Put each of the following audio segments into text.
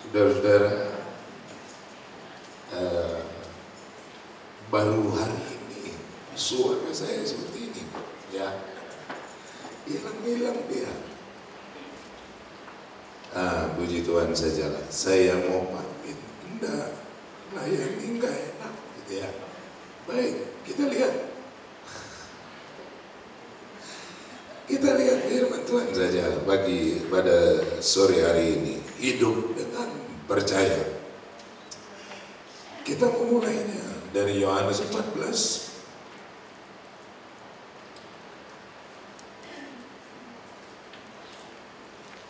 Saudara-saudara, baru hari ini suara saya seperti ini, ya, hilang-hilang dia. Puji Tuhan sajalah. Saya mau pamit, enggak, layani enggak enak, gitu ya. Baik, kita lihat. Kita lihat firman Tuhan saja pada sore hari ini. Hidup dengan percaya. Kita memulainya dari Yohanes 14.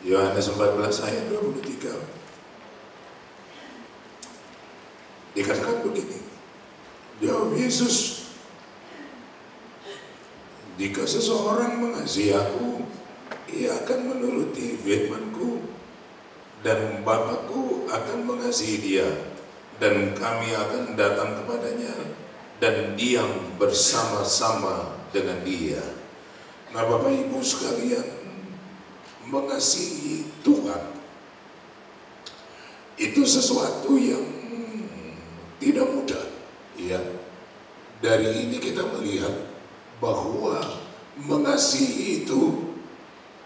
Yohanes 14 ayat 23. Dikatakan begini. Jawab Yesus, jika seseorang mengasihi aku, ia akan menuruti firman-Ku, dan Bapa-Ku akan mengasihi dia, dan kami akan datang kepadanya dan diam bersama-sama dengan dia. Nah, Bapak Ibu sekalian, mengasihi Tuhan itu sesuatu yang tidak mudah, ya. Dari ini kita melihat bahwa mengasihi itu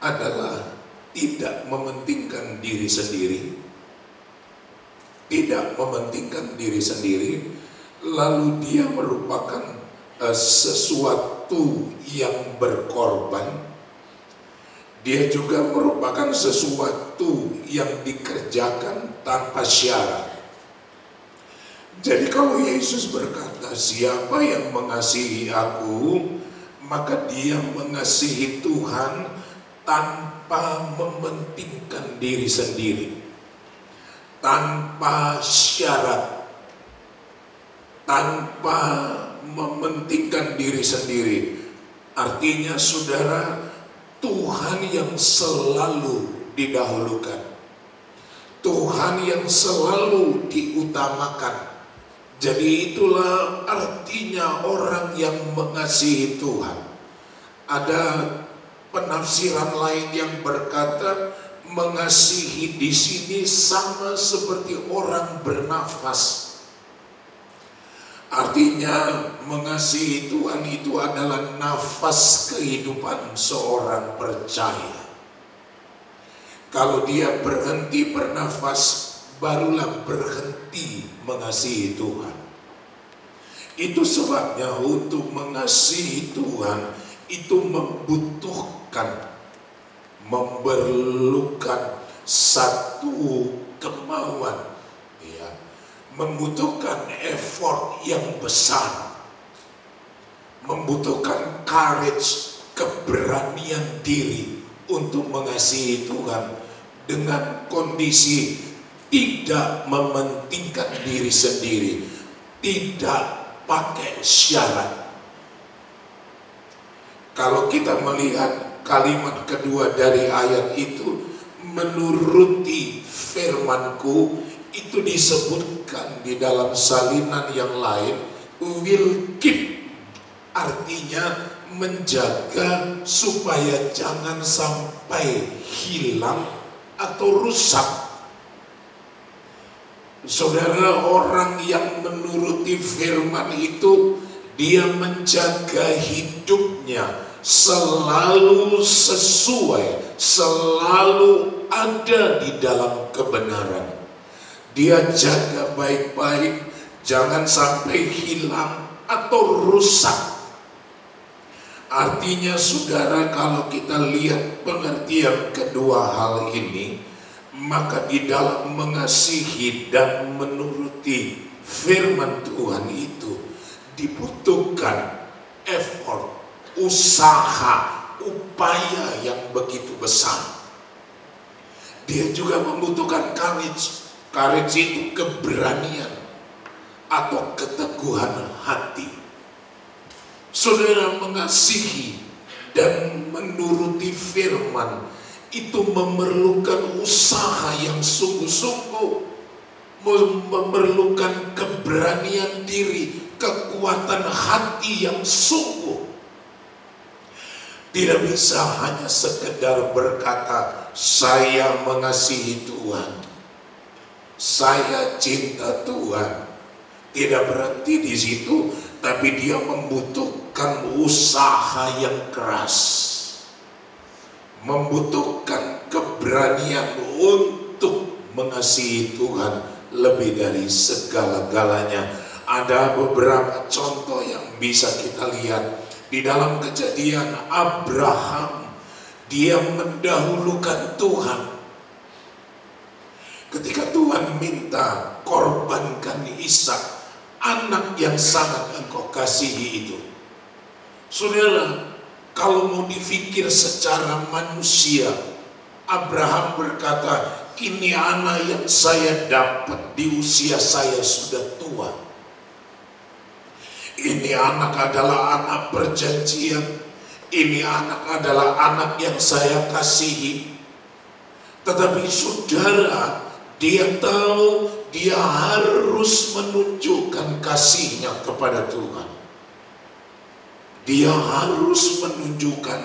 adalah tidak mementingkan diri sendiri, tidak mementingkan diri sendiri, lalu dia merupakan sesuatu yang berkorban. Dia juga merupakan sesuatu yang dikerjakan tanpa syarat. Jadi kalau Yesus berkata, siapa yang mengasihi aku, maka dia mengasihi Tuhan tanpa mementingkan diri sendiri, tanpa syarat, tanpa mementingkan diri sendiri. Artinya saudara, Tuhan yang selalu didahulukan, Tuhan yang selalu diutamakan. Jadi itulah artinya orang yang mengasihi Tuhan. Ada penafsiran lain yang berkata mengasihi di sini sama seperti orang bernafas. Artinya mengasihi Tuhan itu adalah nafas kehidupan seorang percaya. Kalau dia berhenti bernafas, barulah berhenti mengasihi Tuhan. Itu sebabnya untuk mengasihi Tuhan itu membutuhkan, memerlukan satu kemauan, ya, membutuhkan effort yang besar, membutuhkan courage, keberanian diri untuk mengasihi Tuhan dengan kondisi tidak mementingkan diri sendiri, tidak pakai syarat. Kalau kita melihat kalimat kedua dari ayat itu, menuruti firman-Ku, itu disebutkan di dalam salinan yang lain, will keep, artinya menjaga supaya jangan sampai hilang atau rusak. Saudara, orang yang menuruti firman itu, dia menjaga hidupnya selalu sesuai, selalu ada di dalam kebenaran. Dia jaga baik-baik, jangan sampai hilang atau rusak. Artinya saudara, kalau kita lihat pengertian kedua hal ini, maka di dalam mengasihi dan menuruti firman Tuhan itu dibutuhkan effort, usaha, upaya yang begitu besar. Dia juga membutuhkan courage. Courage itu keberanian atau keteguhan hati. Saudara, mengasihi dan menuruti firman itu memerlukan usaha yang sungguh-sungguh, memerlukan keberanian diri, kekuatan hati yang sungguh. Tidak bisa hanya sekedar berkata, saya mengasihi Tuhan. Saya cinta Tuhan. Tidak berhenti di situ, tapi dia membutuhkan usaha yang keras, membutuhkan keberanian untuk mengasihi Tuhan lebih dari segala-galanya. Ada beberapa contoh yang bisa kita lihat di dalam Kejadian. Abraham, dia mendahulukan Tuhan. Ketika Tuhan minta korbankan Ishak, anak yang sangat engkau kasihi itu. Saudara, kalau mau dipikir secara manusia, Abraham berkata, ini anak yang saya dapat di usia saya sudah tua. Ini anak adalah anak perjanjian. Ini anak adalah anak yang saya kasihi. Tetapi saudara, dia tahu dia harus menunjukkan kasihnya kepada Tuhan. Dia harus menunjukkan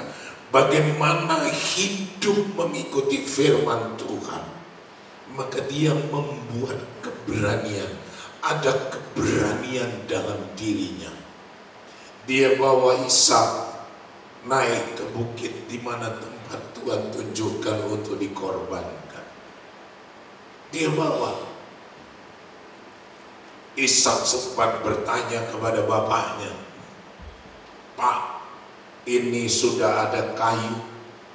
bagaimana hidup mengikuti firman Tuhan. Maka dia membuat keberanian. Ada keberanian dalam dirinya. Dia bawa Ishak naik ke bukit di mana tempat Tuhan tunjukkan untuk dikorbankan. Dia bawa. Ishak sempat bertanya kepada bapaknya, Pak, ini sudah ada kayu,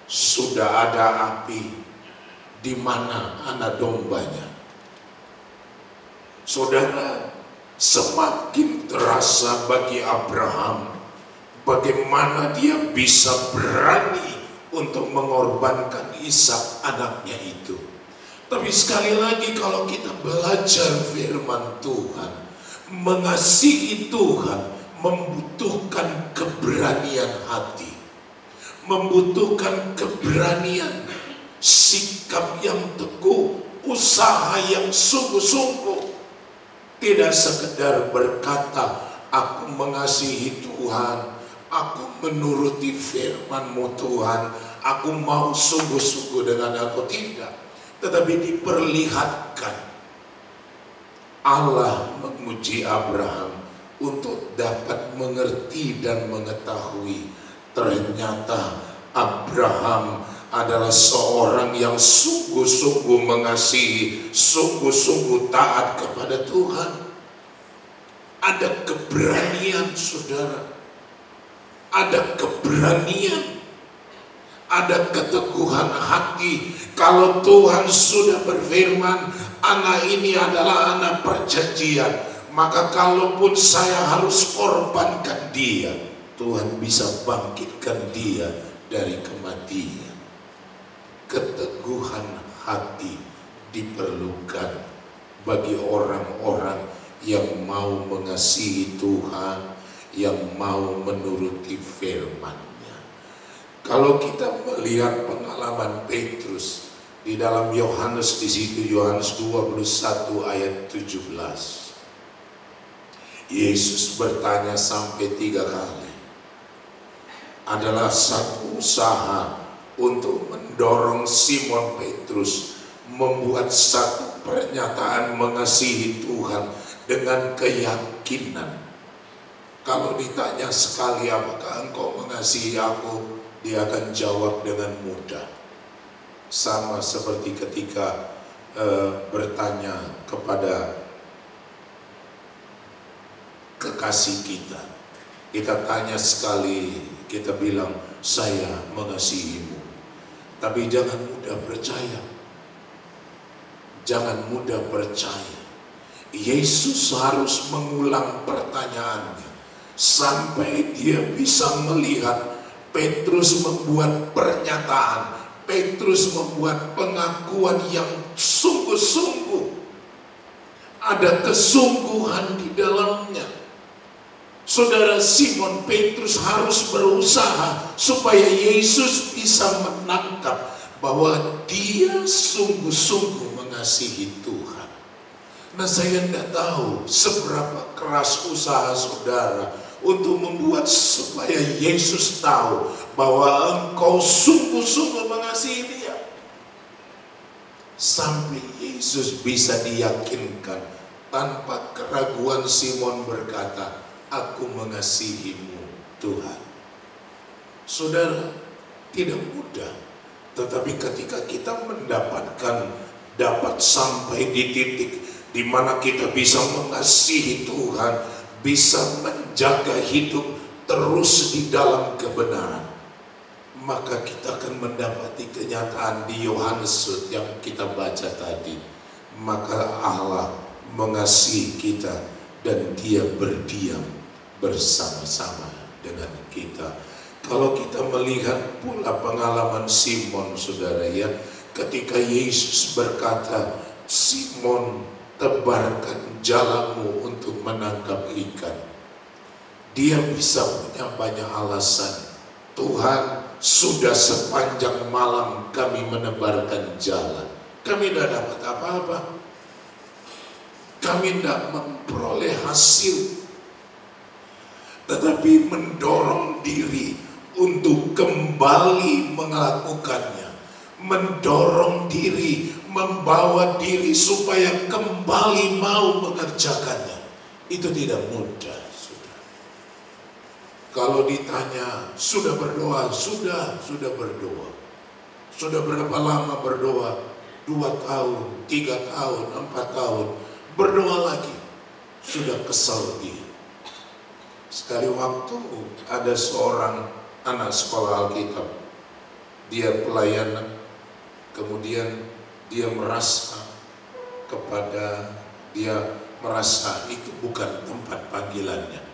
sudah ada api, di mana anak dombanya? Saudara, semakin terasa bagi Abraham bagaimana dia bisa berani untuk mengorbankan Ishak anaknya itu. Tapi sekali lagi kalau kita belajar firman Tuhan, mengasihi Tuhan membutuhkan keberanian hati, membutuhkan keberanian, sikap yang teguh, usaha yang sungguh-sungguh. Tidak sekedar berkata, aku mengasihi Tuhan, aku menuruti firman-Mu Tuhan, aku mau sungguh-sungguh dengan aku. Tidak. Tetapi diperlihatkan Allah menguji Abraham untuk dapat mengerti dan mengetahui ternyata Abraham adalah seorang yang sungguh-sungguh mengasihi, sungguh-sungguh taat kepada Tuhan. Ada keberanian, saudara. Ada keberanian. Ada keteguhan hati. Kalau Tuhan sudah berfirman, anak ini adalah anak perjanjian, maka kalaupun saya harus korbankan dia, Tuhan bisa bangkitkan dia dari kematian. Keteguhan hati diperlukan bagi orang-orang yang mau mengasihi Tuhan, yang mau menuruti firman. Kalau kita melihat pengalaman Petrus di dalam Yohanes, di situ Yohanes 21 ayat 17. Yesus bertanya sampai 3 kali. Adalah satu usaha untuk mendorong Simon Petrus membuat satu pernyataan mengasihi Tuhan dengan keyakinan. Kalau ditanya sekali, apakah engkau mengasihi aku? Dia akan jawab dengan mudah. Sama seperti ketika bertanya kepada kekasih kita. Kita tanya sekali, kita bilang, saya mengasihimu. Tapi jangan mudah percaya. Jangan mudah percaya. Yesus harus mengulang pertanyaannya sampai dia bisa melihat Petrus membuat pernyataan, Petrus membuat pengakuan yang sungguh-sungguh. Ada kesungguhan di dalamnya. Saudara, Simon Petrus harus berusaha supaya Yesus bisa menangkap bahwa dia sungguh-sungguh mengasihi Tuhan. Nah, saya tidak tahu seberapa keras usaha saudara untuk membuat supaya Yesus tahu bahwa engkau sungguh-sungguh mengasihi dia. Sampai Yesus bisa diyakinkan tanpa keraguan. Simon berkata, aku mengasihimu Tuhan. Saudara, tidak mudah. Tetapi ketika kita dapat sampai di titik di mana kita bisa mengasihi Tuhan, bisa menjaga hidup terus di dalam kebenaran, maka kita akan mendapati kenyataan di Yohanes yang kita baca tadi. Maka Allah mengasihi kita dan Dia berdiam bersama-sama dengan kita. Kalau kita melihat pula pengalaman Simon, saudara ya, ketika Yesus berkata, Simon, tebarkan jalamu untuk menangkap ikan. Dia bisa punya banyak alasan. Tuhan, sudah sepanjang malam kami menebarkan jala, kami tidak dapat apa-apa, kami tidak memperoleh hasil. Tetapi mendorong diri untuk kembali melakukannya, mendorong diri, membawa diri supaya kembali mau mengerjakannya, itu tidak mudah. Kalau ditanya, sudah berdoa? Sudah berdoa. Sudah berapa lama berdoa? 2 tahun, 3 tahun, 4 tahun. Berdoa lagi. Sudah kesal dia. Sekali waktu ada seorang anak sekolah Alkitab. Dia pelayanan. Kemudian dia merasa itu bukan tempat panggilannya.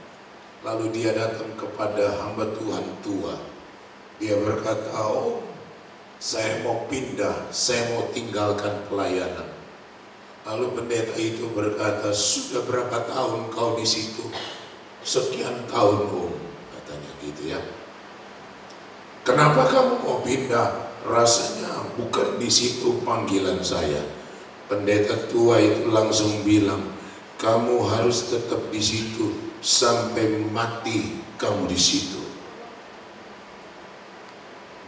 Lalu dia datang kepada hamba Tuhan tua. Dia berkata, oh, saya mau pindah, saya mau tinggalkan pelayanan. Lalu pendeta itu berkata, sudah berapa tahun kau di situ? Sekian tahun, Om, katanya gitu ya. Kenapa kamu mau pindah? Rasanya bukan di situ panggilan saya. Pendeta tua itu langsung bilang, kamu harus tetap di situ sampai mati, kamu di situ.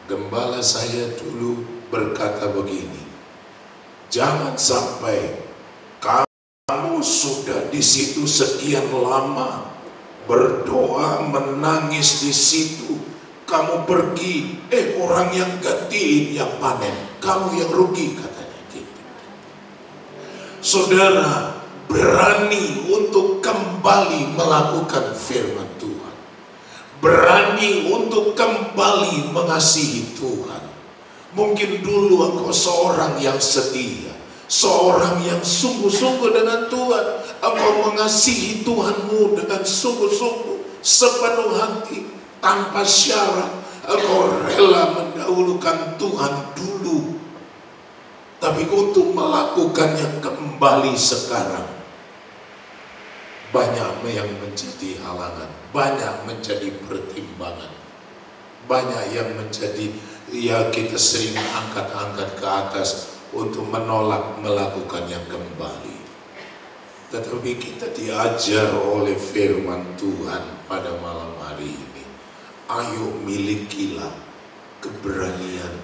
Gembala saya dulu berkata begini, jangan sampai kamu sudah di situ sekian lama, berdoa, menangis di situ, kamu pergi, orang yang gantiin yang panen, kamu yang rugi, katanya gitu. Saudara, berani untuk kembali melakukan firman Tuhan, berani untuk kembali mengasihi Tuhan. Mungkin dulu engkau seorang yang setia, seorang yang sungguh-sungguh dengan Tuhan. Engkau mengasihi Tuhanmu dengan sungguh-sungguh, sepenuh hati, tanpa syarat. Engkau rela mendahulukan Tuhan dulu. Tapi untuk melakukannya kembali sekarang, banyak yang menjadi halangan, banyak menjadi pertimbangan, banyak yang menjadi, ya kita sering angkat-angkat ke atas untuk menolak melakukannya kembali. Tetapi kita diajar oleh firman Tuhan pada malam hari ini, ayo milikilah keberanian,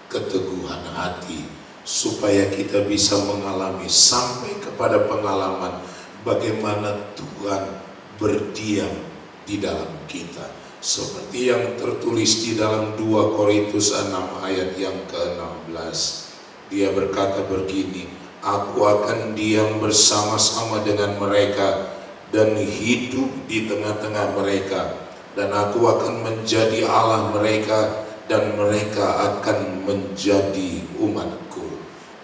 keteguhan hati, supaya kita bisa mengalami sampai kepada pengalaman bagaimana Tuhan berdiam di dalam kita. Seperti yang tertulis di dalam 2 Korintus 6 ayat yang ke-16. Dia berkata begini, aku akan diam bersama-sama dengan mereka dan hidup di tengah-tengah mereka, dan aku akan menjadi Allah mereka dan mereka akan menjadi umatku.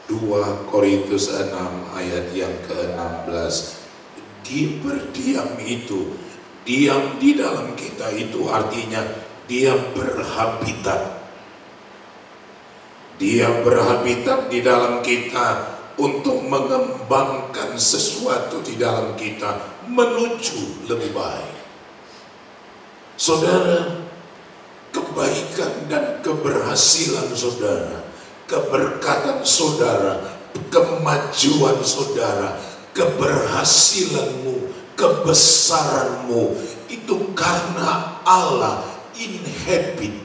2 Korintus 6 ayat yang ke-16. Dia berdiam itu, diam di dalam kita itu artinya dia berhabitat. Dia berhabitat di dalam kita untuk mengembangkan sesuatu di dalam kita menuju lebih baik. Saudara, kebaikan dan keberhasilan saudara, keberkatan saudara, kemajuan saudara, keberhasilanmu, kebesaranmu, itu karena Allah inhabit,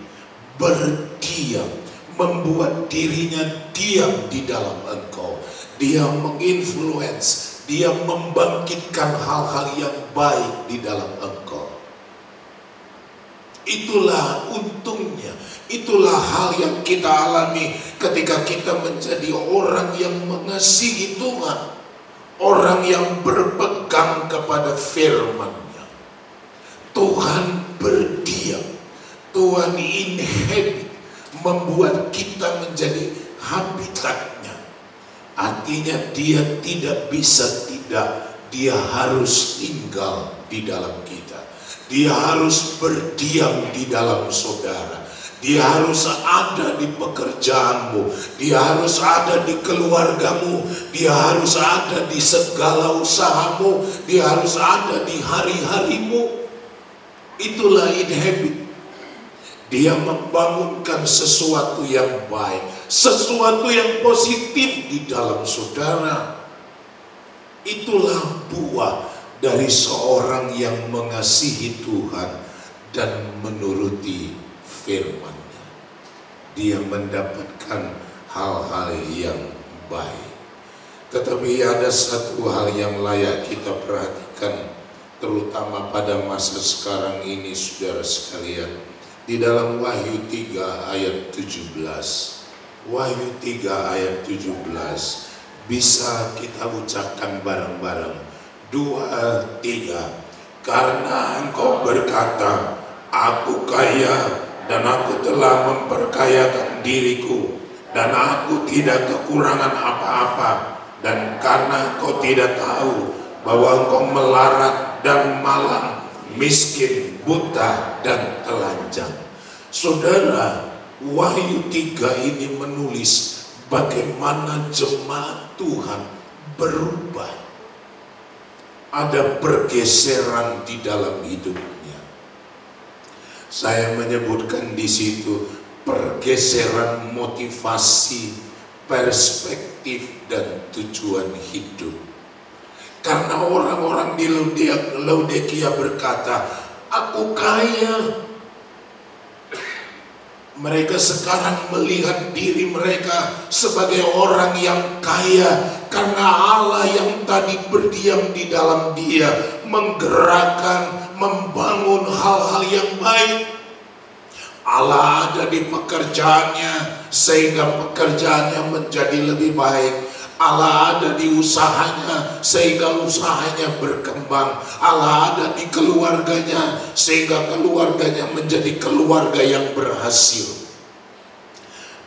berdiam, membuat dirinya diam di dalam engkau. dia menginfluence, dia membangkitkan hal-hal yang baik di dalam engkau. Itulah untungnya, itulah hal yang kita alami ketika kita menjadi orang yang mengasihi Tuhan, orang yang berpegang kepada firman-Nya. Tuhan berdiam, Tuhan inhabit, membuat kita menjadi habitatnya. Artinya dia tidak bisa tidak, dia harus tinggal di dalam kita. Dia harus berdiam di dalam saudara. Dia harus ada di pekerjaanmu. Dia harus ada di keluargamu. Dia harus ada di segala usahamu. Dia harus ada di hari-harimu. Itulah inhabit. Dia membangunkan sesuatu yang baik, sesuatu yang positif di dalam saudara. Itulah buah dari seorang yang mengasihi Tuhan dan menuruti firman-Nya. Dia mendapatkan hal-hal yang baik. Tetapi ada satu hal yang layak kita perhatikan, terutama pada masa sekarang ini, saudara sekalian. Di dalam Wahyu 3 ayat 17. Wahyu 3 ayat 17. Bisa kita ucapkan bareng-bareng. 2, 3. Karena engkau berkata, aku kaya dan aku telah memperkayakan diriku dan aku tidak kekurangan apa-apa, dan karena engkau tidak tahu bahwa engkau melarat dan malang, miskin, buta dan telanjang. Saudara, Wahyu 3 ini menulis bagaimana jemaat Tuhan berubah. Ada pergeseran di dalam hidupnya. Saya menyebutkan di situ pergeseran motivasi, perspektif dan tujuan hidup. Karena orang-orang di Laodikia berkata, aku kaya. Mereka sekarang melihat diri mereka sebagai orang yang kaya karena Allah yang tadi berdiam di dalam dia menggerakkan, membangun hal-hal yang baik. Allah ada di pekerjaannya sehingga pekerjaannya menjadi lebih baik. Allah ada di usahanya sehingga usahanya berkembang. Allah ada di keluarganya sehingga keluarganya menjadi keluarga yang berhasil.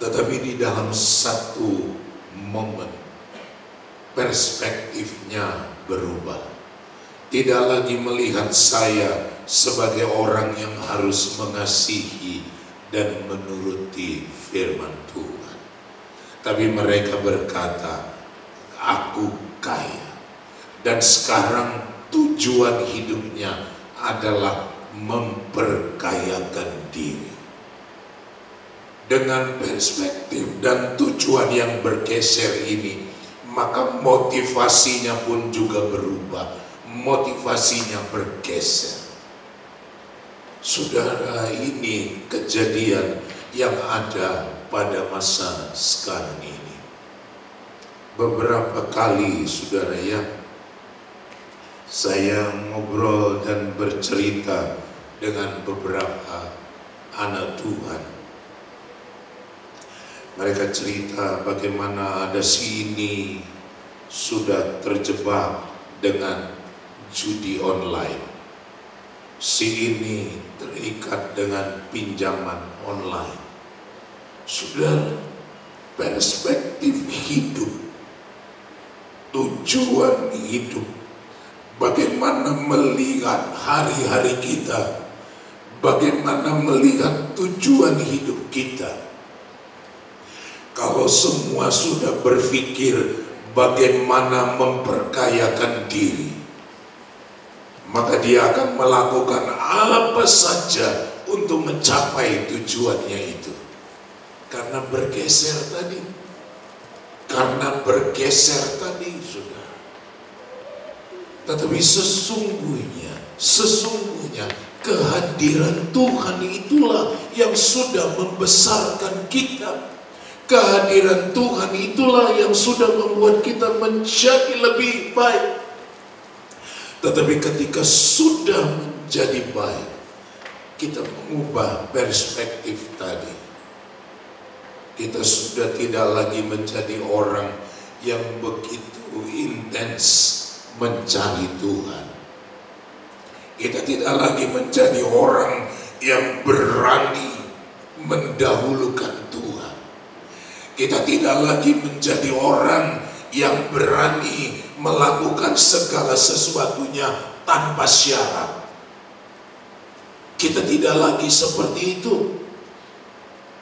Tetapi di dalam satu momen perspektifnya berubah. Tidak lagi melihat saya sebagai orang yang harus mengasihi dan menuruti firman Tuhan. Tapi mereka berkata, aku kaya. Dan sekarang tujuan hidupnya adalah memperkayakan diri. Dengan perspektif dan tujuan yang bergeser ini, maka motivasinya pun juga berubah. Motivasinya bergeser. Saudara, ini kejadian yang ada pada masa sekarang ini. Beberapa kali, saudara ya, saya ngobrol dan bercerita dengan beberapa anak Tuhan. Mereka cerita bagaimana ada si ini sudah terjebak dengan judi online. Si ini terikat dengan pinjaman online. Saudara, perspektif hidup, tujuan hidup, bagaimana melihat hari-hari kita, bagaimana melihat tujuan hidup kita. Kalau semua sudah berpikir bagaimana memperkayakan diri, maka dia akan melakukan apa saja untuk mencapai tujuannya itu. Karena bergeser tadi. Karena bergeser tadi, saudara. Tetapi sesungguhnya kehadiran Tuhan itulah yang sudah membesarkan kita. Kehadiran Tuhan itulah yang sudah membuat kita menjadi lebih baik. Tetapi ketika sudah menjadi baik, kita mengubah perspektif tadi. Kita sudah tidak lagi menjadi orang yang begitu intens mencari Tuhan. Kita tidak lagi menjadi orang yang berani mendahulukan Tuhan. Kita tidak lagi menjadi orang yang berani melakukan segala sesuatunya tanpa syarat. Kita tidak lagi seperti itu.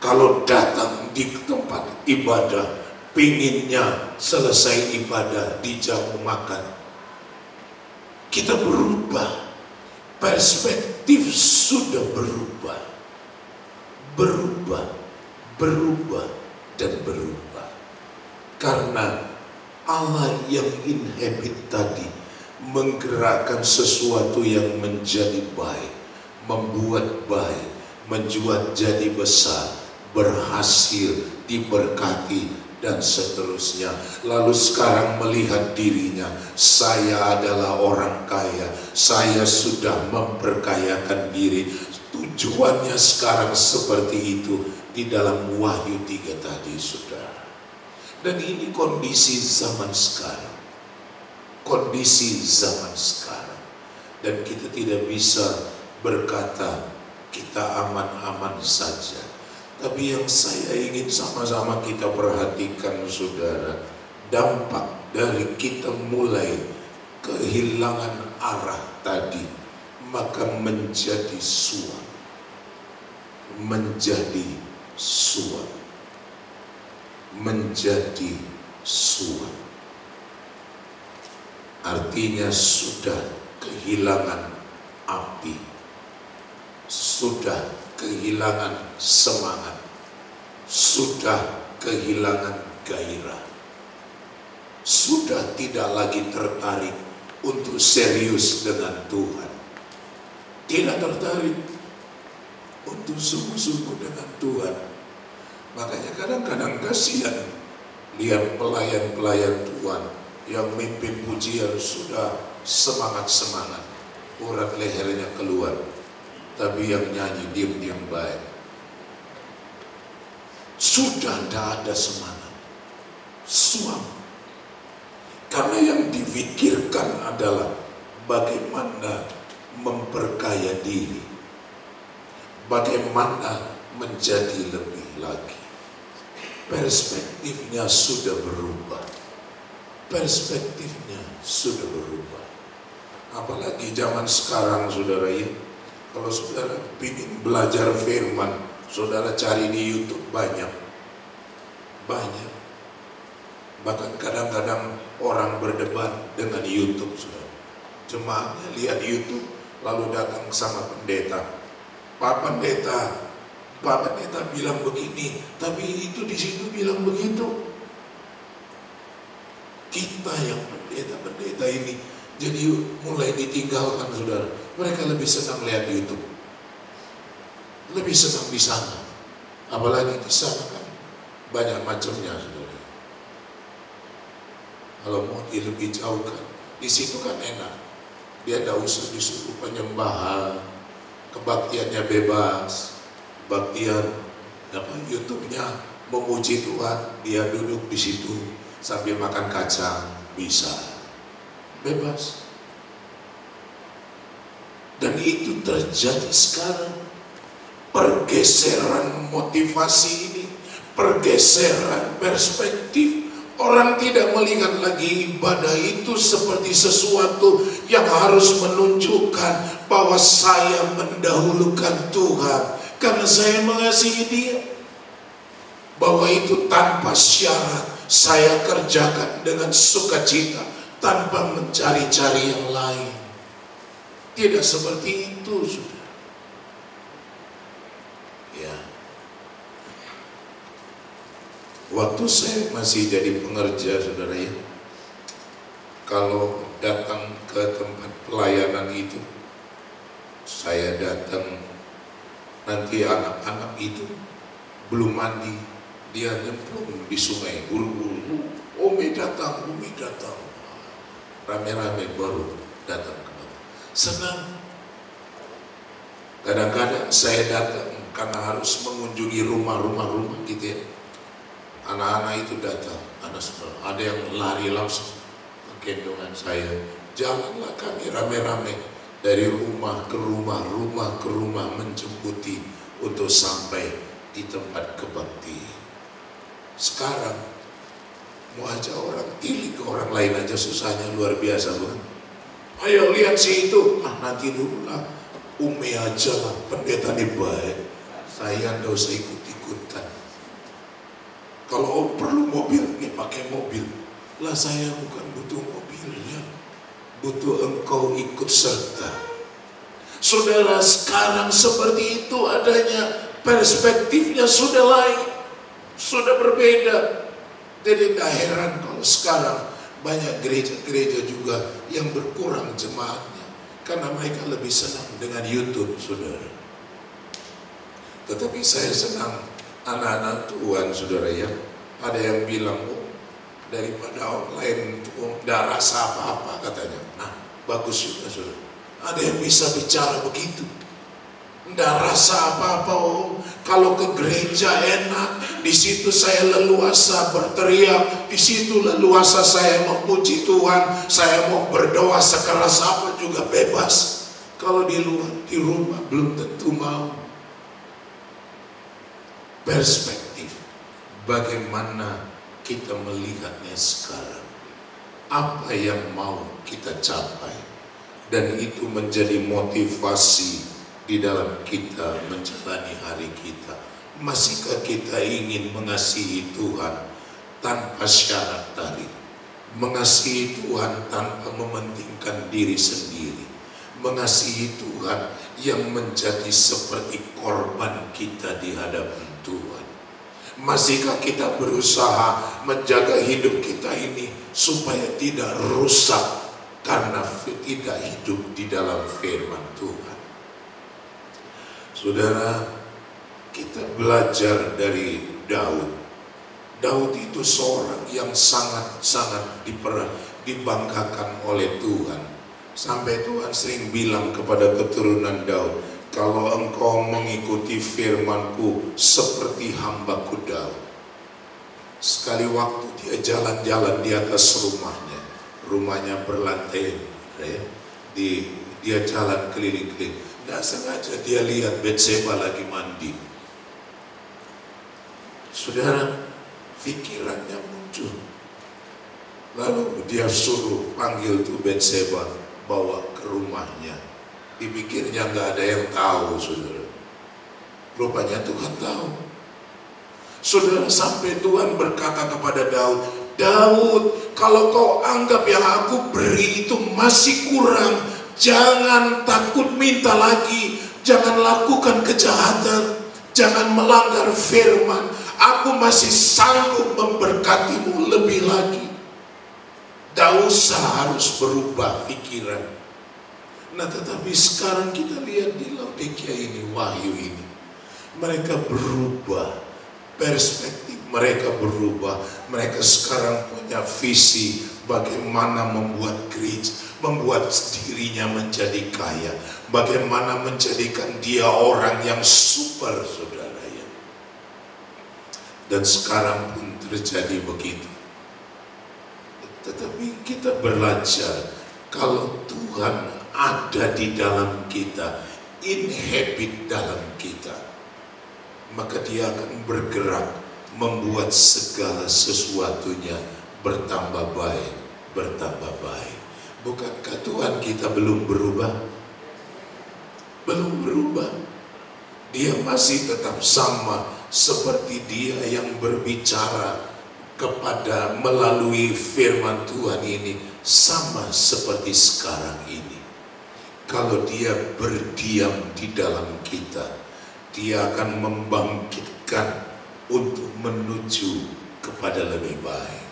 Kalau datang di tempat ibadah, pinginnya selesai ibadah di jamu makan. Kita berubah. Perspektif sudah berubah. Berubah, dan berubah. Karena Allah yang inhabit tadi menggerakkan sesuatu yang menjadi baik, membuat baik, menjuat jadi besar, berhasil, diberkati, dan seterusnya. Lalu sekarang melihat dirinya, saya adalah orang kaya, saya sudah memperkayakan diri. Tujuannya sekarang seperti itu di dalam Wahyu 3 tadi, saudara. Dan ini kondisi zaman sekarang. Kondisi zaman sekarang. Dan kita tidak bisa berkata kita aman-aman saja. Tapi yang saya ingin sama-sama kita perhatikan, saudara, dampak dari kita mulai kehilangan arah tadi, maka menjadi suam. Menjadi suam. Menjadi suam. Artinya sudah kehilangan api, sudah kehilangan semangat, sudah kehilangan gairah, sudah tidak lagi tertarik untuk serius dengan Tuhan, tidak tertarik untuk sungguh-sungguh dengan Tuhan. Makanya kadang-kadang kasihan lihat pelayan-pelayan Tuhan yang mimpin pujian sudah semangat-semangat, urat lehernya keluar, tapi yang nyanyi diam-diam baik. Sudah tidak ada semangat, suam. Karena yang difikirkan adalah bagaimana memperkaya diri, bagaimana menjadi lebih lagi. Perspektifnya sudah berubah. Perspektifnya sudah berubah. Apalagi zaman sekarang, saudara ya. Kalau saudara ingin belajar firman, saudara cari di YouTube banyak. Bahkan kadang-kadang orang berdebat dengan YouTube, saudara. Jemaatnya lihat YouTube, lalu datang sama pendeta. Pak Pendeta bilang begini, tapi itu di situ bilang begitu. Kita yang pendeta ini jadi mulai ditinggalkan, saudara. Mereka lebih senang lihat YouTube, lebih senang di sana. Apalagi di sana kan banyak macamnya, saudara. Kalau mau lebih jauh kan, di situ kan enak. Dia tidak usah disuruh penyembahan, kebaktiannya bebas, kebaktian YouTube-nya memuji Tuhan, dia duduk di situ sambil makan kacang, bisa, bebas. Dan itu terjadi sekarang. Pergeseran motivasi ini, pergeseran perspektif. Orang tidak melihat lagi ibadah itu seperti sesuatu yang harus menunjukkan bahwa saya mendahulukan Tuhan karena saya mengasihi Dia. Bahwa itu tanpa syarat, saya kerjakan dengan sukacita tanpa mencari-cari yang lain. Tidak seperti itu, saudara. Ya. Waktu saya masih jadi pengerja, saudara ya, kalau datang ke tempat pelayanan itu, saya datang, nanti anak-anak itu belum mandi, dia nyemplung di sungai, buru-buru, Umi datang, rame-rame baru datang ke Bapak. Senang. Kadang-kadang saya datang karena harus mengunjungi rumah-rumah gitu ya. Anak-anak itu datang, ada yang lari langsung gendongan saya. Jalanlah kami rame-rame dari rumah ke rumah menjemputi untuk sampai di tempat kebaktian. Sekarang mau ajak orang tilik ke orang lain aja susahnya luar biasa, bukan? Ayo lihat si itu, nanti dulu lah, Umi aja lah, pendeta ini baik, saya nggak usah ikut-ikutan. Kalau om perlu mobil, nih pakai mobil. Lah saya bukan butuh mobilnya, butuh engkau ikut serta. Saudara, sekarang seperti itu adanya, perspektifnya sudah lain, sudah berbeda. Jadi tidak heran kalau sekarang banyak gereja-gereja juga yang berkurang jemaatnya, karena mereka lebih senang dengan YouTube, saudara. Tetapi saya senang anak-anak Tuhan, saudara ya. Ada yang bilang, oh, daripada online tidak rasa apa-apa katanya. Nah, bagus juga, saudara. Ada yang bisa bicara begitu. Tidak rasa apa-apa, om. Kalau ke gereja enak, di situ saya leluasa berteriak, di situ leluasa saya memuji Tuhan, saya mau berdoa sekeras apa juga bebas. Kalau di luar, di rumah belum tentu mau. Perspektif, bagaimana kita melihatnya sekarang, apa yang mau kita capai, dan itu menjadi motivasi di dalam kita menjalani hari kita. Masihkah kita ingin mengasihi Tuhan tanpa syarat tadi, mengasihi Tuhan tanpa mementingkan diri sendiri, mengasihi Tuhan yang menjadi seperti korban kita di hadapan Tuhan? Masihkah kita berusaha menjaga hidup kita ini supaya tidak rusak karena tidak hidup di dalam firman Tuhan? Saudara, kita belajar dari Daud. Daud itu seorang yang sangat-sangat dibanggakan oleh Tuhan. Sampai Tuhan sering bilang kepada keturunan Daud, kalau engkau mengikuti firman-Ku seperti hamba-Ku Daud. Sekali waktu dia jalan-jalan di atas rumahnya berlantai, ya. Dia jalan keliling-keliling. Tidak sengaja dia lihat Betseba lagi mandi. Saudara, pikirannya muncul. Lalu dia suruh panggil tuh Betseba, bawa ke rumahnya. Dipikirnya nggak ada yang tahu, saudara. Rupanya Tuhan tahu. Saudara, sampai Tuhan berkata kepada Daud, Daud, kalau kau anggap yang aku beri itu masih kurang, jangan takut minta lagi, jangan lakukan kejahatan, jangan melanggar firman. Aku masih sanggup memberkatimu lebih lagi. Tidak usah harus berubah pikiran. Nah, tetapi sekarang kita lihat di Laodikia ini, Wahyu ini, mereka berubah, perspektif mereka berubah. Mereka sekarang punya visi bagaimana membuat gereja, membuat dirinya menjadi kaya, bagaimana menjadikan dia orang yang super, saudara ya. Dan sekarang pun terjadi begitu. Tetapi kita belajar, kalau Tuhan ada di dalam kita, inhabit dalam kita, maka dia akan bergerak membuat segala sesuatunya bertambah baik, bertambah baik. Bukankah Tuhan kita belum berubah? Belum berubah. Dia masih tetap sama seperti dia yang berbicara kepada melalui firman Tuhan ini, sama seperti sekarang ini. Kalau dia berdiam di dalam kita, dia akan membangkitkan untuk menuju kepada lebih baik.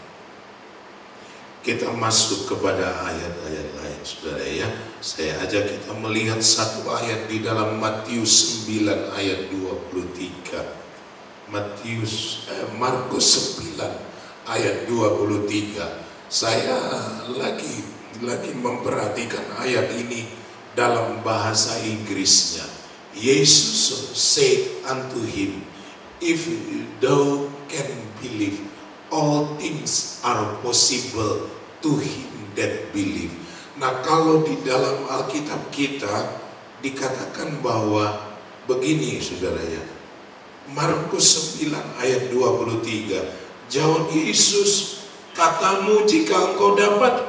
Kita masuk kepada ayat-ayat lain, saudara ya. Saya ajak kita melihat satu ayat di dalam Matius 9 ayat 23. Markus 9 ayat 23. Saya lagi memperhatikan ayat ini dalam bahasa Inggrisnya. Yesus said unto him, if thou can believe, all things are possible to him that believe. Nah, kalau di dalam Alkitab kita dikatakan bahwa begini saudaranya, Markus 9 ayat 23, jawab Yesus, katamu jika engkau dapat,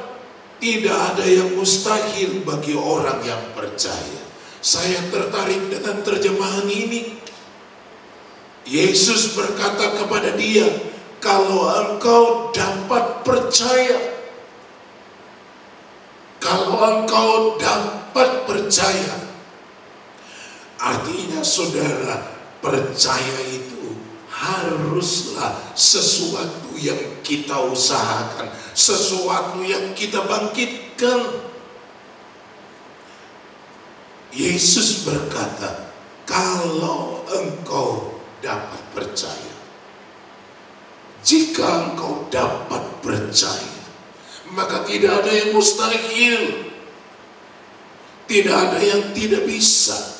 tidak ada yang mustahil bagi orang yang percaya. Saya tertarik dengan terjemahan ini. Yesus berkata kepada dia, kalau engkau dapat percaya, kalau engkau dapat percaya, artinya saudara, percaya itu haruslah sesuatu yang kita usahakan, sesuatu yang kita bangkitkan. Yesus berkata, kalau engkau dapat percaya, jika engkau dapat percaya, maka tidak ada yang mustahil, tidak ada yang tidak bisa.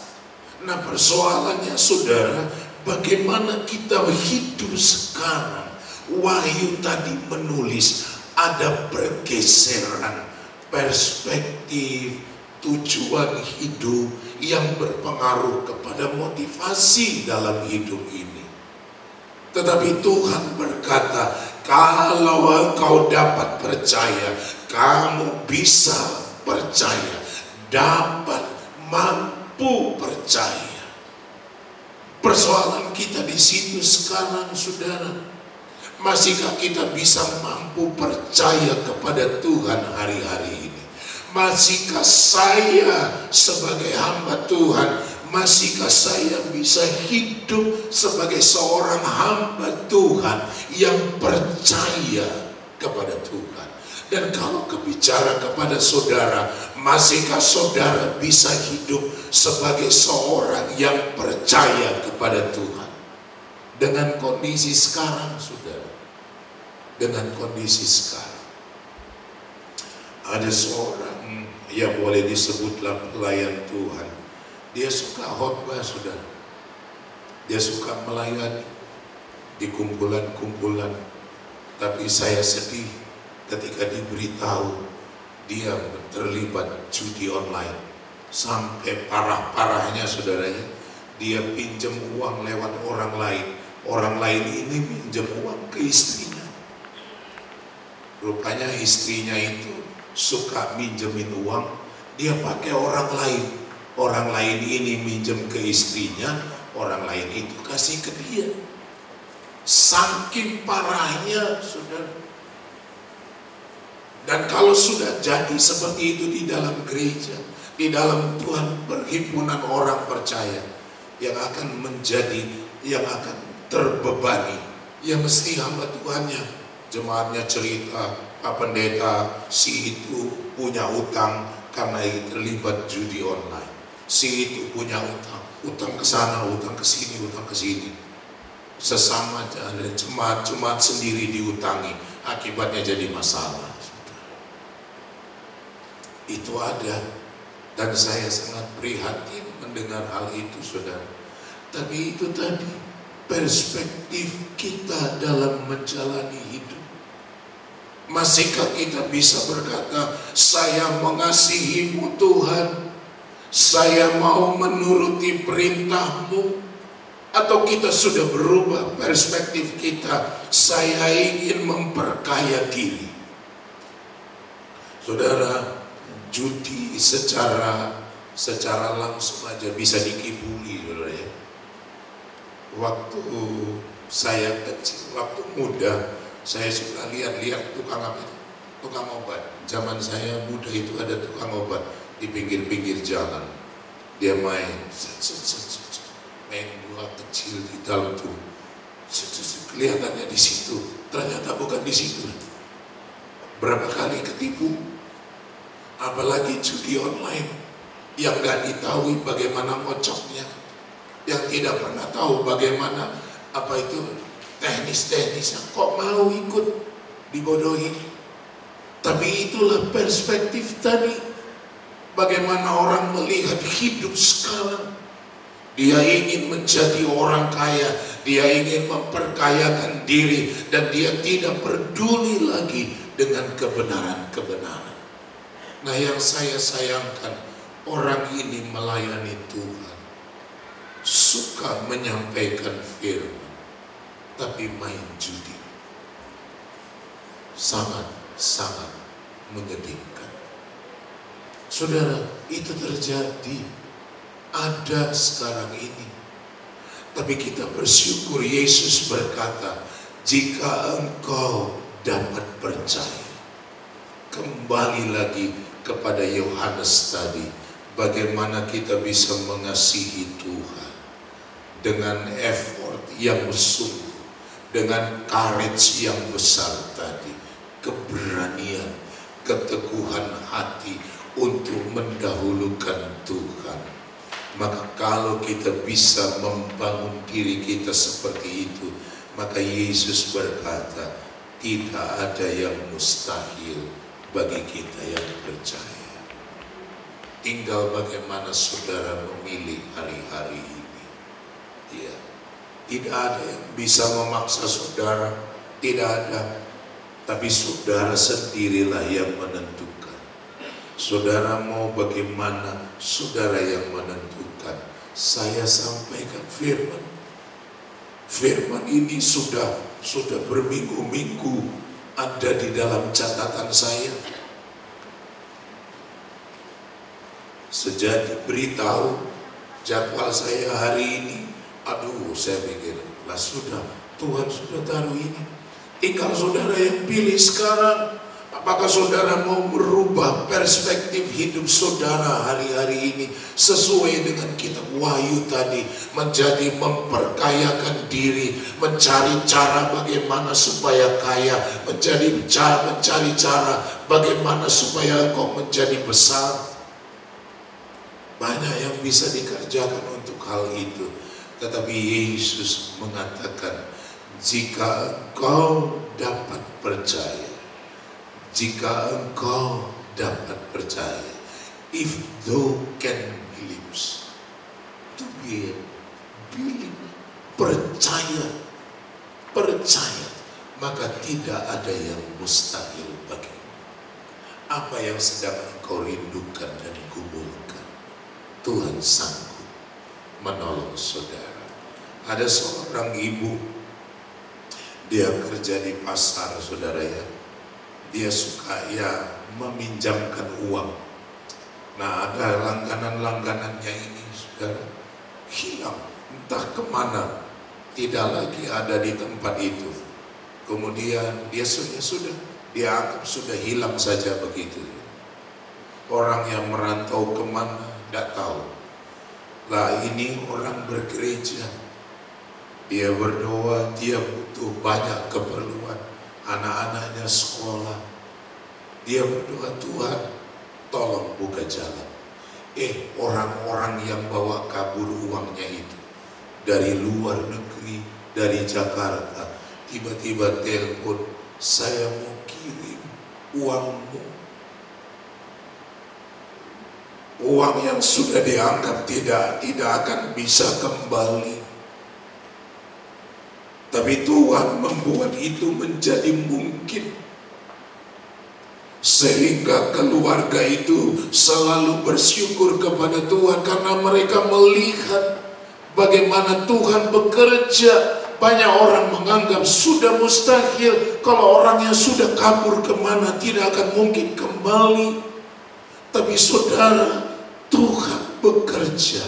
Nah, persoalannya saudara, bagaimana kita hidup sekarang? Wahyu tadi menulis ada pergeseran perspektif, tujuan hidup yang berpengaruh kepada motivasi dalam hidup ini. Tetapi Tuhan berkata, kalau engkau dapat percaya, kamu bisa percaya, dapat, mampu percaya. Persoalan kita di situ sekarang, saudara. Masihkah kita bisa mampu percaya kepada Tuhan hari-hari ini? Masihkah saya sebagai hamba Tuhan, masihkah saya bisa hidup sebagai seorang hamba Tuhan yang percaya kepada Tuhan? Dan kalau kebicara kepada saudara, masihkah saudara bisa hidup sebagai seorang yang percaya kepada Tuhan? Dengan kondisi sekarang, saudara, dengan kondisi sekarang, ada seorang yang boleh disebutlah pelayan Tuhan. Dia suka khotbah, saudara. Dia suka melayani di kumpulan-kumpulan. Tapi saya sedih ketika diberitahu dia terlibat judi online. Sampai parah-parahnya saudaranya, dia pinjam uang lewat orang lain. Orang lain ini pinjam uang ke istrinya. Rupanya istrinya itu suka minjemin uang, dia pakai orang lain. Orang lain ini minjem ke istrinya, orang lain itu kasih ke dia. Saking parahnya, saudara. Dan kalau sudah jadi seperti itu di dalam gereja, di dalam Tuhan, perhimpunan orang percaya, yang akan menjadi, yang akan terbebani, ya mesti hamba Tuhannya. Jemaatnya cerita, Pak Pendeta, si itu punya utang karena terlibat judi online. Si itu punya utang ke sana, utang ke sini, utang ke sini. Sesama jemaat sendiri diutangi, akibatnya jadi masalah. Itu ada, dan saya sangat prihatin mendengar hal itu, saudara. Tapi itu tadi perspektif kita dalam menjalani hidup. Masihkah kita bisa berkata, saya mengasihi-Mu Tuhan, saya mau menuruti perintah-Mu? Atau kita sudah berubah perspektif kita, saya ingin memperkaya diri? Saudara, judi secara langsung aja bisa dikibuli, saudara ya. Waktu saya kecil, waktu muda, saya suka lihat tukang obat. Zaman saya muda itu ada tukang obat di pinggir-pinggir jalan. Dia main bola kecil di dalam tuh. Kelihatannya di situ, ternyata bukan di situ. Berapa kali ketipu? Apalagi judi online yang gak diketahui bagaimana ngocoknya, yang tidak pernah tahu bagaimana apa itu teknis-teknisnya, kok mau ikut dibodohi. Tapi itulah perspektif tadi, bagaimana orang melihat hidup sekarang. Dia ingin menjadi orang kaya, dia ingin memperkayakan diri, dan dia tidak peduli lagi dengan kebenaran-kebenaran. Nah, yang saya sayangkan, orang ini melayani Tuhan, suka menyampaikan firman, tapi main judi. Sangat-sangat menyedihkan. Saudara, itu terjadi. Ada sekarang ini. Tapi kita bersyukur, Yesus berkata, jika engkau dapat percaya. Kembali lagi kepada Yohanes tadi, bagaimana kita bisa mengasihi Tuhan dengan effort yang bersungguh, dengan courage yang besar tadi, keberanian, keteguhan hati untuk mendahulukan Tuhan. Maka kalau kita bisa membangun diri kita seperti itu, maka Yesus berkata, tidak ada yang mustahil bagi kita yang percaya. Tinggal bagaimana saudara memilih hari-hari ini. Ya, tidak ada yang bisa memaksa saudara, tidak ada. Tapi saudara sendirilah yang menentukan. Saudara mau bagaimana, saudara yang menentukan. Saya sampaikan firman. Firman ini sudah berminggu-minggu ada di dalam catatan saya. Sejak diberitahu jadwal saya hari ini, saya pikir, lah sudah, Tuhan sudah taruh ini. Tinggal saudara yang pilih sekarang. Apakah saudara mau merubah perspektif hidup saudara hari-hari ini sesuai dengan kitab Wahyu tadi, menjadi memperkayakan diri, mencari cara bagaimana supaya kaya, mencari cara bagaimana supaya engkau menjadi besar. Banyak yang bisa dikerjakan untuk hal itu, tetapi Yesus mengatakan, jika engkau dapat percaya. Jika engkau dapat percaya, if thou can believe, to be believe, percaya, maka tidak ada yang mustahil bagimu. Apa yang sedang engkau rindukan dan gumulkan, Tuhan sanggup menolong saudara. Ada seorang ibu, dia kerja di pasar, saudara ya. Dia suka meminjamkan uang. Nah, ada langganan-langganannya ini, saudara, hilang, entah kemana, tidak lagi ada di tempat itu. Kemudian dia dianggap sudah hilang saja begitu. Orang yang merantau kemana, tidak tahu. Lah, ini orang bergereja, dia berdoa, dia butuh banyak keperluan. Anak-anaknya sekolah, dia berdoa, Tuhan tolong buka jalan. Orang-orang yang bawa kabur uangnya itu dari luar negeri, dari Jakarta, tiba-tiba telepon, saya mau kirim uangmu. Uang yang sudah dianggap tidak akan bisa kembali. Tapi Tuhan membuat itu menjadi mungkin. Sehingga keluarga itu selalu bersyukur kepada Tuhan karena mereka melihat bagaimana Tuhan bekerja. Banyak orang menganggap sudah mustahil, kalau orangnya sudah kabur kemana tidak akan mungkin kembali. Tapi saudara, Tuhan bekerja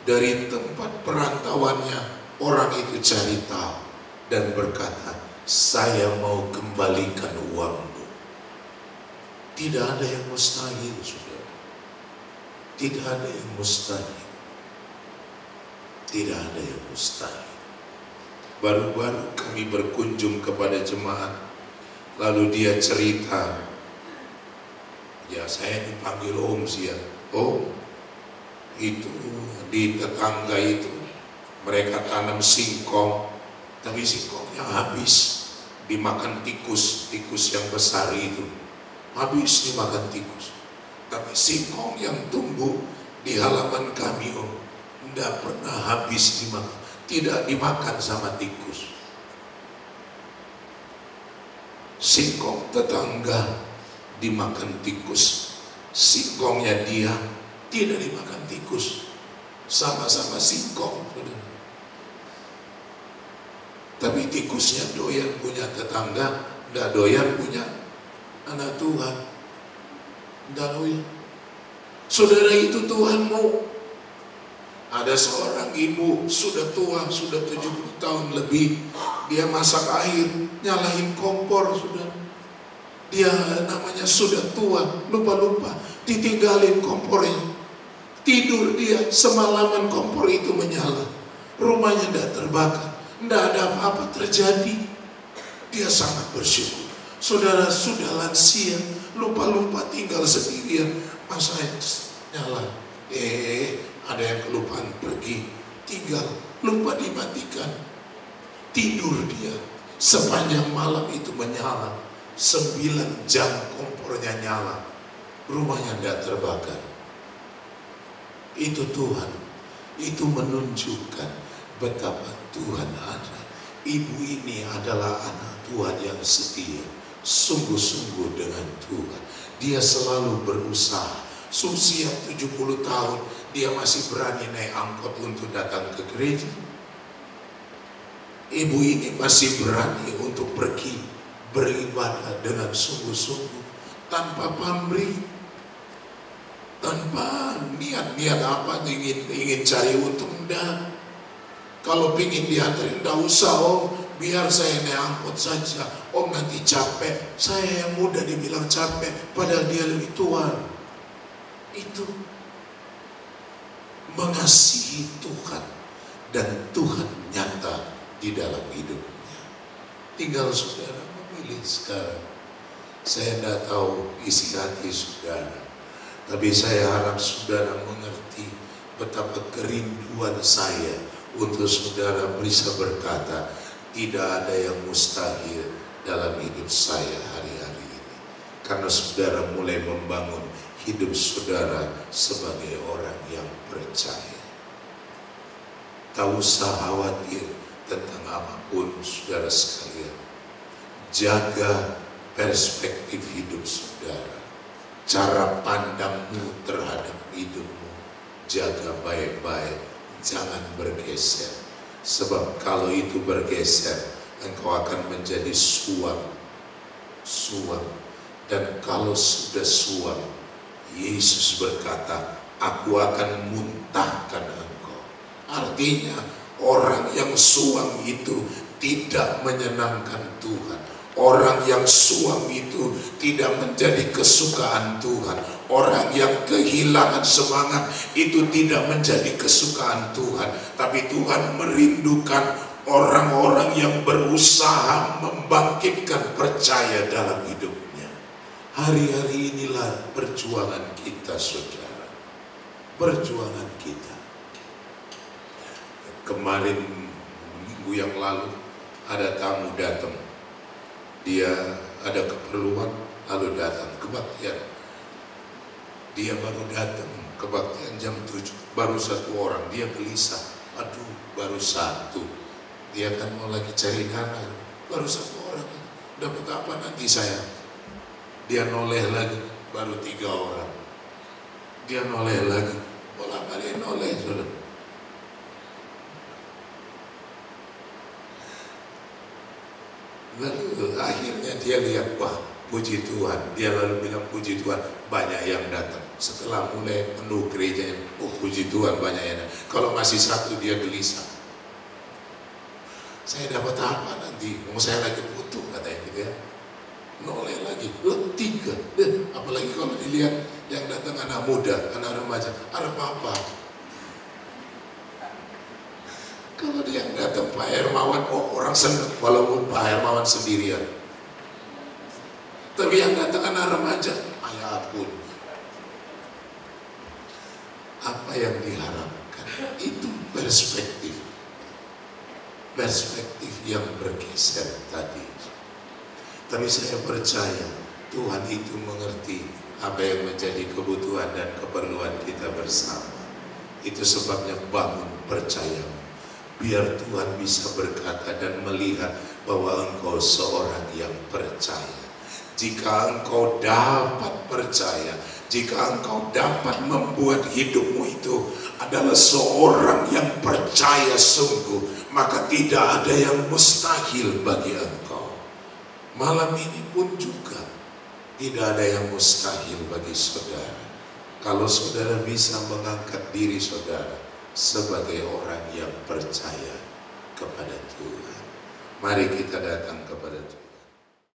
dari tempat perantauannya. Orang itu cari tahu dan berkata, saya mau kembalikan uangmu. Tidak ada yang mustahil, saudara. Tidak ada yang mustahil. Tidak ada yang mustahil. Baru-baru kami berkunjung kepada jemaat, lalu dia cerita, ya saya dipanggil Om sih ya. Om, itu di tetangga itu mereka tanam singkong. Tapi singkongnya habis dimakan tikus, tikus yang besar itu habis dimakan tikus. Tapi singkong yang tumbuh di halaman kami tidak pernah habis dimakan, tidak dimakan sama tikus. Singkong tetangga dimakan tikus, singkongnya dia tidak dimakan tikus, sama-sama singkong. Tapi tikusnya doyan punya tetangga, tidak doyan punya anak Tuhan. Tidak doyan. Saudara, itu Tuhan mau. Ada seorang ibu sudah tua, sudah 70 tahun lebih. Dia masak air, nyalain kompor, saudara. Dia namanya sudah tua, lupa-lupa, ditinggalin kompornya. Tidur dia, semalaman kompor itu menyala. Rumahnya tidak terbakar. Tidak ada apa-apa terjadi. Dia sangat bersyukur. Saudara sudah lansia, lupa-lupa tinggal sendirian, masa nyala. Ada yang kelupaan pergi, tinggal, lupa dimatikan. Tidur dia, sepanjang malam itu menyala. 9 jam kompornya nyala, rumahnya tidak terbakar. Itu Tuhan, itu menunjukkan betapa Tuhan ada. Ibu ini adalah anak Tuhan yang setia, sungguh-sungguh dengan Tuhan. Dia selalu berusaha. Usia 70 tahun, dia masih berani naik angkot untuk datang ke gereja. Ibu ini masih berani untuk pergi beribadah dengan sungguh-sungguh, tanpa pamrih, tanpa niat-niat apa ingin cari untung. Enggak. Kalau pingin diantarin, enggak usah om, biar saya naik angkot saja. Om nanti capek, saya yang muda dibilang capek, padahal dia lebih tua. Itu mengasihi Tuhan, dan Tuhan nyata di dalam hidupnya. Tinggal saudara memilih sekarang. Saya tidak tahu isi hati saudara, tapi saya harap saudara mengerti betapa kerinduan saya untuk saudara bisa berkata, tidak ada yang mustahil dalam hidup saya hari-hari ini. Karena saudara mulai membangun hidup saudara sebagai orang yang percaya. Tak usah khawatir tentang apapun saudara sekalian. Jaga perspektif hidup saudara. Cara pandangmu terhadap hidupmu, jaga baik-baik. Jangan bergeser, sebab kalau itu bergeser, engkau akan menjadi suam. Dan kalau sudah suam, Yesus berkata, aku akan muntahkan engkau. Artinya orang yang suam itu tidak menyenangkan Tuhan. Orang yang suam itu tidak menjadi kesukaan Tuhan. Orang yang kehilangan semangat itu tidak menjadi kesukaan Tuhan. Tapi Tuhan merindukan orang-orang yang berusaha membangkitkan percaya dalam hidupnya. Hari-hari inilah perjuangan kita saudara. Perjuangan kita. Kemarin minggu yang lalu ada tamu datang. Dia ada keperluan lalu datang kebaktian. Dia baru datang kebaktian jam 7, baru 1 orang. Dia gelisah, aduh baru 1. Dia kan mau lagi cari dana, baru 1 orang. Dapat apa nanti saya? Dia noleh lagi, baru 3 orang. Dia noleh lagi, bolak-balik noleh saudara. Lalu akhirnya dia lihat, wah puji Tuhan. Dia lalu bilang puji Tuhan, banyak yang datang. Setelah mulai penuh gerejanya, oh puji Tuhan banyak yang datang. Kalau masih 1 dia gelisah. Saya dapat apa nanti? Mau saya lagi butuh katanya gitu ya. Noleh lagi, 3. Apalagi kalau dilihat yang datang anak muda, anak remaja, ada apa-apa. Kalau dia yang datang Pak Hermawan, oh orang senang walaupun Pak Hermawan sendirian. Tapi yang datang anak remaja, ya ampun. Apa yang diharapkan? Itu perspektif. perspektif yang bergeser tadi. Tapi saya percaya Tuhan itu mengerti apa yang menjadi kebutuhan dan keperluan kita bersama. Itu sebabnya bangun percayamu, biar Tuhan bisa berkata dan melihat bahwa engkau seorang yang percaya. Jika engkau dapat percaya, jika engkau dapat membuat hidupmu itu adalah seorang yang percaya sungguh, maka tidak ada yang mustahil bagi engkau. Malam ini pun juga tidak ada yang mustahil bagi saudara. Kalau saudara bisa mengangkat diri saudara sebagai orang yang percaya kepada Tuhan. Mari kita datang kepada Tuhan.